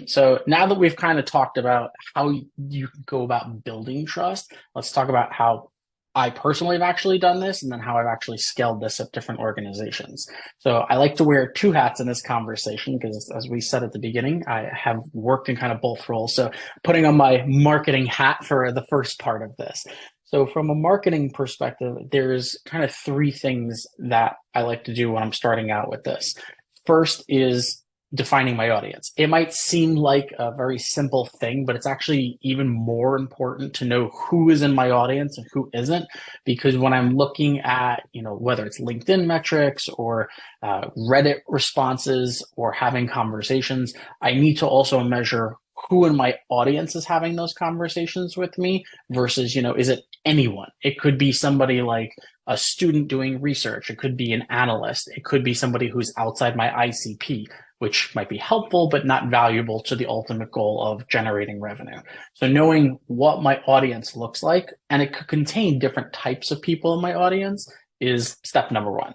So now that we've kind of talked about how you go about building trust, let's talk about how I personally have actually done this and then how I've actually scaled this at different organizations. So I like to wear two hats in this conversation because, as we said at the beginning, I have worked in kind of both roles. So putting on my marketing hat for the first part of this. So from a marketing perspective, there's kind of three things that I like to do when I'm starting out with this. First is defining my audience. It might seem like a very simple thing, but it's actually even more important to know who is in my audience and who isn't, because when I'm looking at, whether it's LinkedIn metrics or Reddit responses or having conversations, I need to also measure who in my audience is having those conversations with me versus, is it anyone? It could be somebody like a student doing research. It could be an analyst. It could be somebody who's outside my ICP, which might be helpful, but not valuable to the ultimate goal of generating revenue. So knowing what my audience looks like, and it could contain different types of people in my audience, is step number one.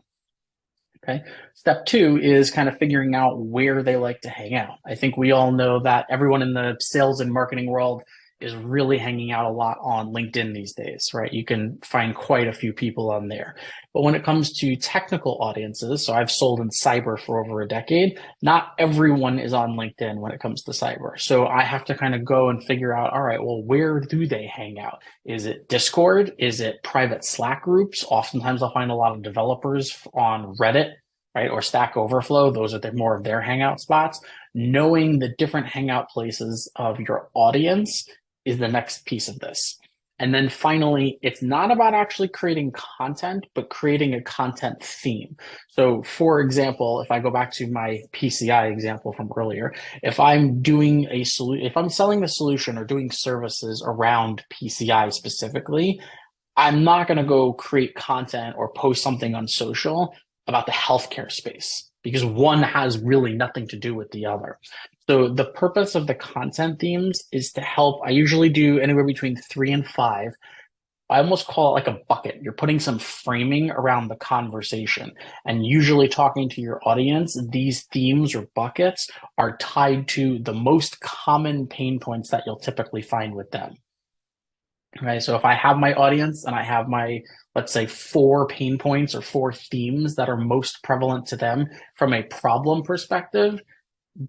Okay. Step two is kind of figuring out where they like to hang out. I think we all know that everyone in the sales and marketing world is really hanging out a lot on LinkedIn these days, right? You can find quite a few people on there. But when it comes to technical audiences, so I've sold in cyber for over a decade, not everyone is on LinkedIn when it comes to cyber. So I have to kind of go and figure out, all right, well, where do they hang out? Is it Discord? Is it private Slack groups? Oftentimes I'll find a lot of developers on Reddit, right? Or Stack Overflow. Those are more of their hangout spots. Knowing the different hangout places of your audience is the next piece of this. And then finally, it's not about actually creating content, but creating a content theme. So for example, if I go back to my PCI example from earlier, if I'm doing if I'm selling a solution or doing services around PCI specifically, I'm not going to go create content or post something on social about the healthcare space because one has really nothing to do with the other. So the purpose of the content themes is to help. I usually do anywhere between 3 and 5. I almost call it like a bucket. You're putting some framing around the conversation and usually talking to your audience. These themes or buckets are tied to the most common pain points that you'll typically find with them. Right. So if I have my audience and I have my, let's say, 4 pain points or 4 themes that are most prevalent to them from a problem perspective,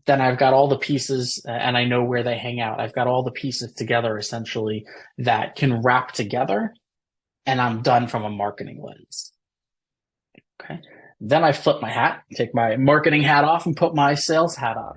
then I've got all the pieces and I know where they hang out. I've got all the pieces together essentially that can wrap together and I'm done from a marketing lens. Okay. Then I flip my hat, take my marketing hat off and put my sales hat on.